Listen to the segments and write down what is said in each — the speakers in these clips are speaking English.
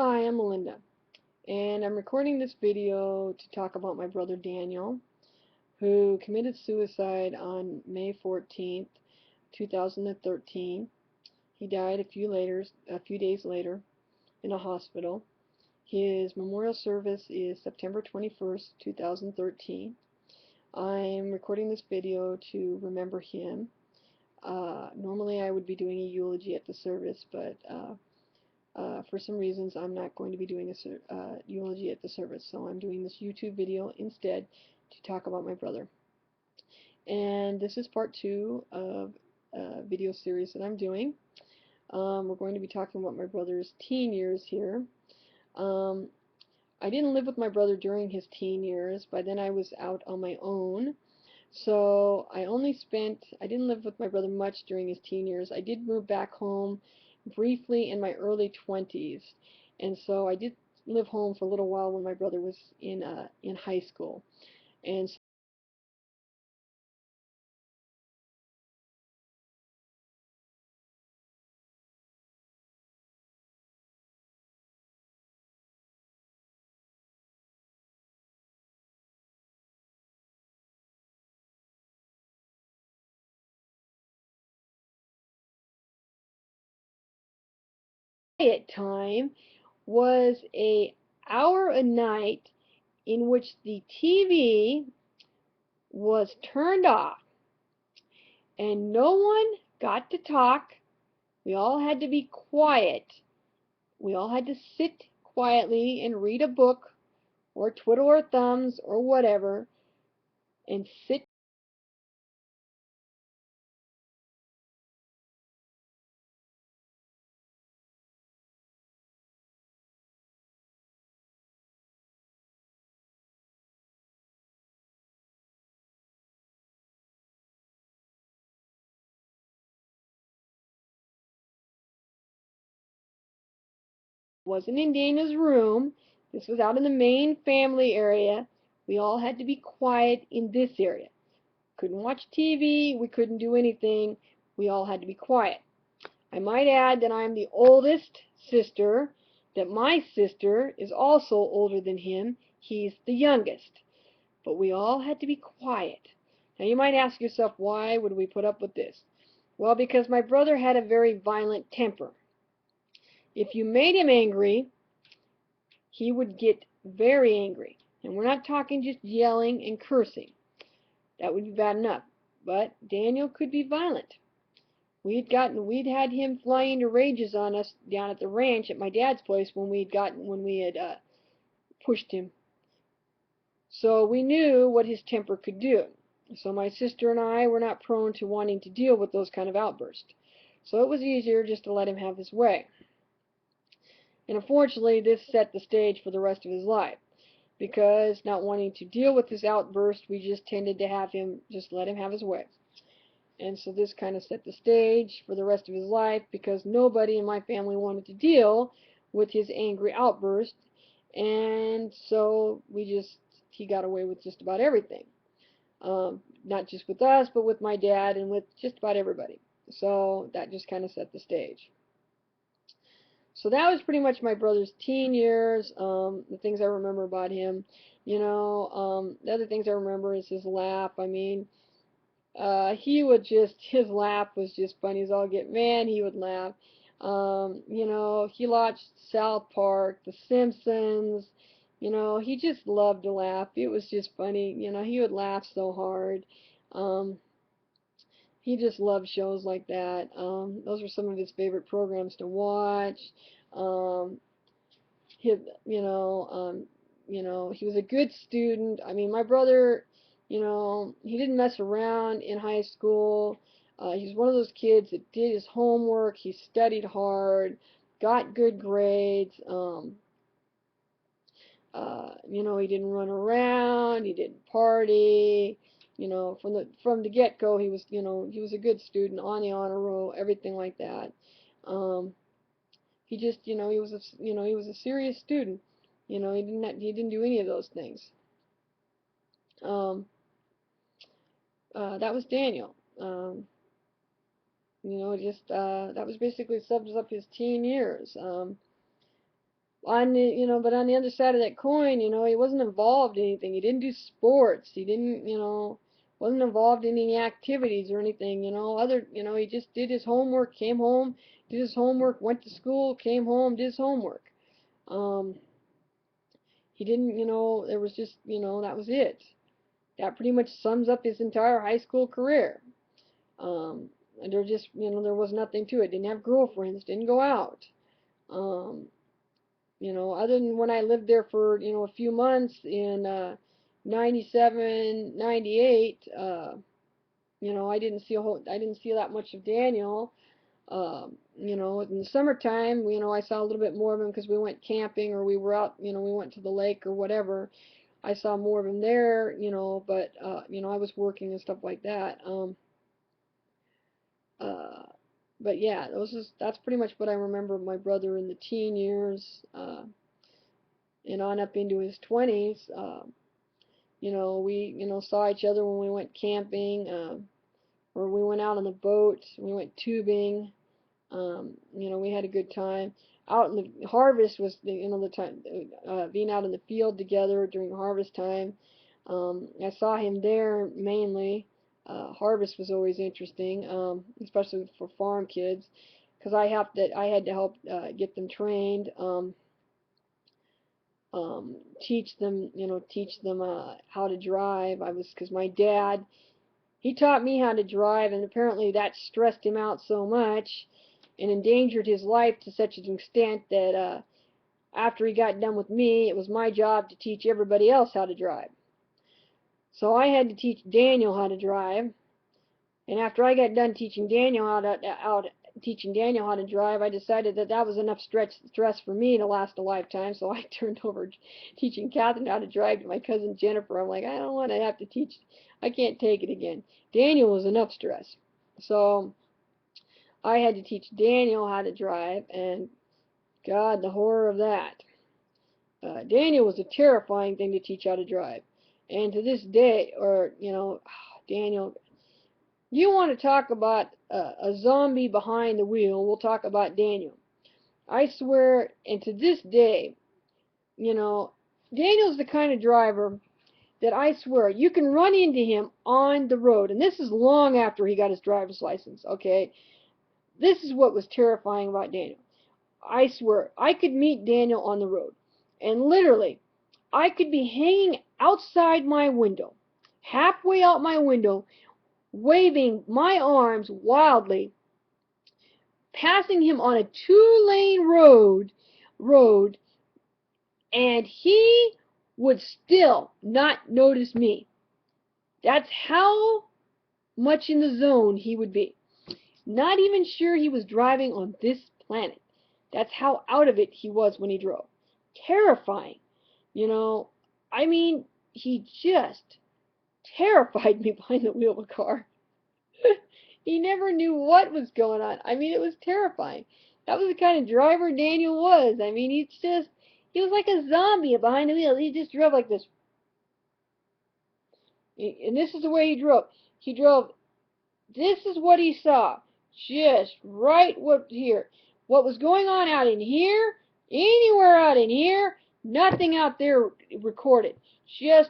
Hi, I'm Melinda, and I'm recording this video to talk about my brother Daniel, who committed suicide on May 14th, 2013. He died a few days later in a hospital. His memorial service is September 21st, 2013. I'm recording this video to remember him. Normally I would be doing a eulogy at the service, but for some reasons, I'm not going to be doing a eulogy at the service, so I'm doing this YouTube video instead to talk about my brother. And this is part 2 of a video series that I'm doing. We're going to be talking about my brother's teen years here. I didn't live with my brother during his teen years. By then I was out on my own. So I didn't live with my brother much during his teen years. I did move back home briefly in my early 20s, and so I did live home for a little while when my brother was in high school. And quiet time was a hour a night in which the TV was turned off and no one got to talk. We all had to be quiet. We all had to sit quietly and read a book or twiddle our thumbs or whatever and sit. Wasn't in Daniel's room. This was out in the main family area. We all had to be quiet in this area. Couldn't watch TV. We couldn't do anything. We all had to be quiet. I might add that I'm the oldest sister, that my sister is also older than him. He's the youngest. But we all had to be quiet. Now you might ask yourself, why would we put up with this? Well, because my brother had a very violent temper. If you made him angry, he would get very angry. And we're not talking just yelling and cursing. That would be bad enough. But Daniel could be violent. We'd had him flying into rages on us down at the ranch at my dad's place when we had pushed him. So we knew what his temper could do. So my sister and I were not prone to wanting to deal with those kind of outbursts. So it was easier just to let him have his way. And unfortunately, this set the stage for the rest of his life. Because not wanting to deal with this outburst, we just tended to let him have his way. And so this kind of set the stage for the rest of his life because nobody in my family wanted to deal with his angry outburst. And so he got away with just about everything. Not just with us, but with my dad and with just about everybody. So that just kind of set the stage. So that was pretty much my brother's teen years, the things I remember about him. The other things I remember is his laugh. I mean, his laugh was just funny as all get. Man, he would laugh. He watched South Park, The Simpsons. He just loved to laugh. It was just funny. He would laugh so hard. Um, he just loved shows like that. Those were some of his favorite programs to watch. Um, he, he was a good student. I mean, my brother, he didn't mess around in high school. He was one of those kids that did his homework. He studied hard, got good grades. He didn't run around. He didn't party. From the get-go, he was a good student on the honor roll, everything like that. Um, he just, he was a serious student. He didn't do any of those things. Um, that was Daniel. That was basically sums up his teen years. On the, but on the other side of that coin, he wasn't involved in anything. He didn't do sports. He didn't, wasn't involved in any activities or anything, he just did his homework, came home, did his homework, went to school, came home, did his homework. Um, he didn't, there was just, that was it. That pretty much sums up his entire high school career. Um, and there just, there was nothing to it. Didn't have girlfriends, didn't go out. Um, other than when I lived there for, a few months in 97, 98, I didn't see that much of Daniel. In the summertime, I saw a little bit more of him because we went camping or we were out, we went to the lake or whatever. I saw more of him there, but, I was working and stuff like that. Uh, but yeah, that's pretty much what I remember of my brother in the teen years, and on up into his 20s. We, saw each other when we went camping, or we went out on the boat, we went tubing. We had a good time. Out in the harvest was the time, being out in the field together during harvest time. I saw him there mainly. Harvest was always interesting, especially for farm kids, because I had to help get them trained, teach them how to drive. Because my dad, he taught me how to drive, and apparently that stressed him out so much and endangered his life to such an extent that after he got done with me, it was my job to teach everybody else how to drive. So I had to teach Daniel how to drive, and after I got done teaching Daniel how to drive, I decided that that was enough stress for me to last a lifetime. So I turned over teaching Catherine how to drive to my cousin Jennifer. I'm like, I don't want to have to teach. I can't take it again. Daniel was enough stress. So I had to teach Daniel how to drive, and God, the horror of that. Daniel was a terrifying thing to teach how to drive. And to this day, Daniel, you want to talk about a zombie behind the wheel, we'll talk about Daniel. I swear, and to this day, Daniel's the kind of driver that I swear you can run into him on the road. And this is long after he got his driver's license, okay? This is what was terrifying about Daniel. I swear, I could meet Daniel on the road. And literally, I could be hanging outside my window, halfway out my window, waving my arms wildly, passing him on a two-lane road, and he would still not notice me. That's how much in the zone he would be. Not even sure he was driving on this planet. That's how out of it he was when he drove. Terrifying. You know, I mean, he just terrified me behind the wheel of a car. He never knew what was going on. I mean, it was terrifying. That was the kind of driver Daniel was. I mean, he was like a zombie behind the wheel. He just drove like this. And this is the way he drove. He drove, this is what he saw. Just right here. What was going on out in here, anywhere out in here, nothing out there recorded. Just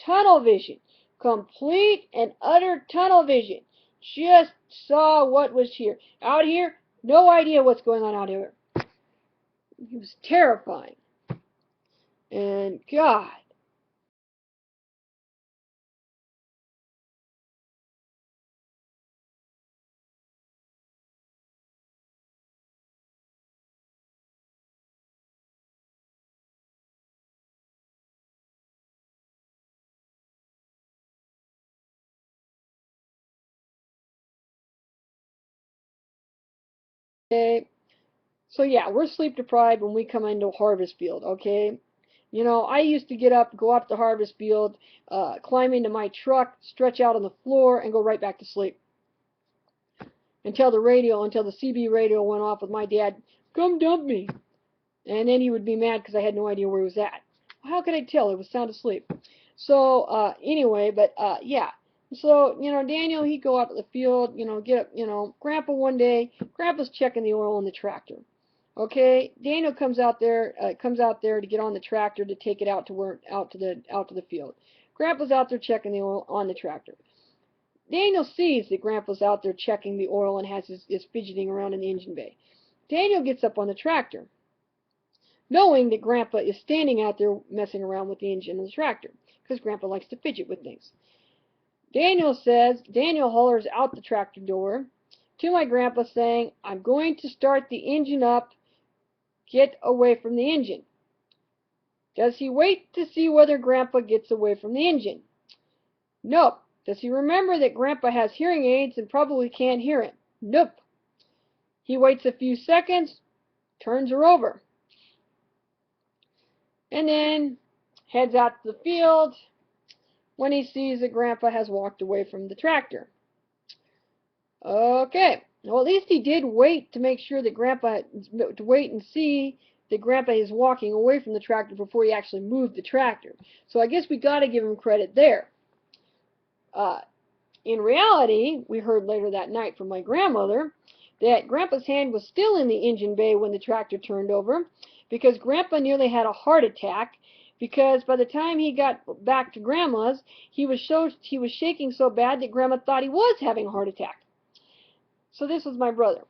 tunnel vision. Complete and utter tunnel vision. Just saw what was here. Out here, no idea what's going on out here. It was terrifying. And God. Okay. So yeah, we're sleep deprived when we come into a harvest field, okay? I used to get up, go up to harvest field, climb into my truck, stretch out on the floor, and go right back to sleep. Until the CB radio went off with my dad, come dump me. And then he would be mad because I had no idea where he was at. Well, how could I tell? It was sound asleep. So, anyway, but, yeah. So, Daniel, he'd go out to the field, get up, Grandpa one day, Grandpa's checking the oil in the tractor. Okay, Daniel comes out there to get on the tractor to take it out to the field. Grandpa's out there checking the oil on the tractor. Daniel sees that Grandpa's out there checking the oil and is fidgeting around in the engine bay. Daniel gets up on the tractor, knowing that Grandpa is standing out there messing around with the engine of the tractor, because Grandpa likes to fidget with things. Daniel hollers out the tractor door to my Grandpa saying, "I'm going to start the engine up. Get away from the engine." Does he wait to see whether Grandpa gets away from the engine? Nope. Does he remember that Grandpa has hearing aids and probably can't hear him? Nope. He waits a few seconds, turns her over, and then heads out to the field when he sees that Grandpa has walked away from the tractor. Okay. Well, at least he did wait to make sure that to wait and see that Grandpa is walking away from the tractor before he actually moved the tractor. So I guess we got to give him credit there. In reality, we heard later that night from my grandmother that Grandpa's hand was still in the engine bay when the tractor turned over, because Grandpa nearly had a heart attack, because by the time he got back to Grandma's, he was shaking so bad that Grandma thought he was having a heart attack. So this was my brother.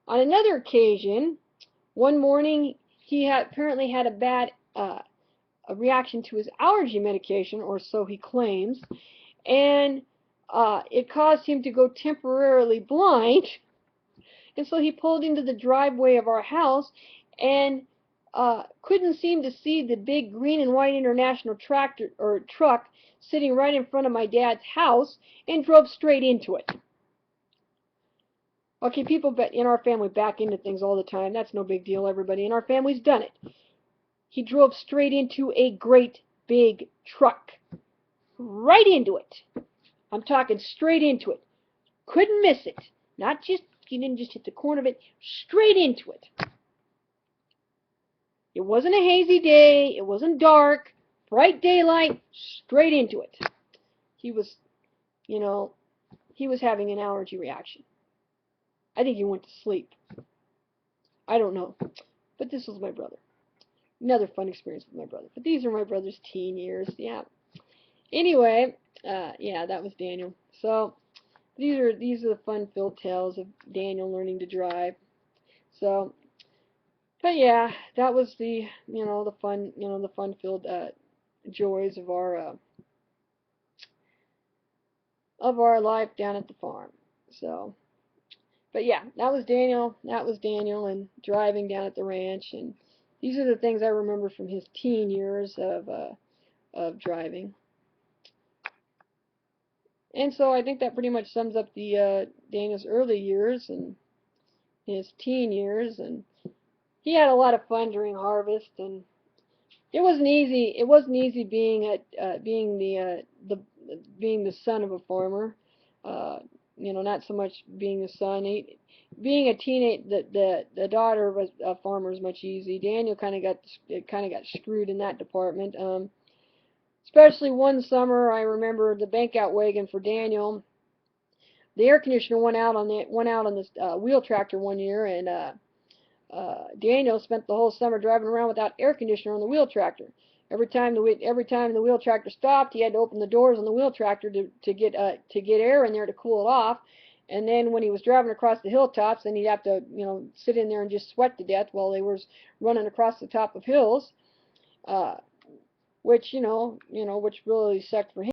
On another occasion, one morning he apparently had a bad a reaction to his allergy medication, or so he claims, and it caused him to go temporarily blind, and so he pulled into the driveway of our house and couldn't seem to see the big green and white International tractor or truck sitting right in front of my dad's house, and drove straight into it. Okay, people in our family back into things all the time. That's no big deal. Everybody in our family's done it. He drove straight into a great big truck. Right into it. I'm talking straight into it. Couldn't miss it. He didn't just hit the corner of it, straight into it. It wasn't a hazy day, it wasn't dark, bright daylight, straight into it. He was having an allergy reaction. I think he went to sleep. I don't know. But this was my brother. Another fun experience with my brother. But these are my brother's teen years, yeah. Anyway, yeah, that was Daniel. So these are the fun-filled tales of Daniel learning to drive. So, but yeah, that was the fun-filled joys of our life down at the farm. So, but yeah, that was Daniel. That was Daniel and driving down at the ranch, and these are the things I remember from his teen years of driving. And so I think that pretty much sums up the Daniel's early years and his teen years, and he had a lot of fun during harvest, and it wasn't easy. It wasn't easy being the son of a farmer. Not so much being the son. Being a teenage the daughter of a farmer is much easy. Daniel kind of got screwed in that department. Especially one summer, I remember the bank-out wagon for Daniel. The air conditioner went out on this wheel tractor one year, and Daniel spent the whole summer driving around without air conditioner on the wheel tractor. Every time the wheel tractor stopped, he had to open the doors on the wheel tractor to get air in there to cool it off. And then when he was driving across the hilltops, then he'd have to sit in there and just sweat to death while they was running across the top of hills, which which really sucked for him.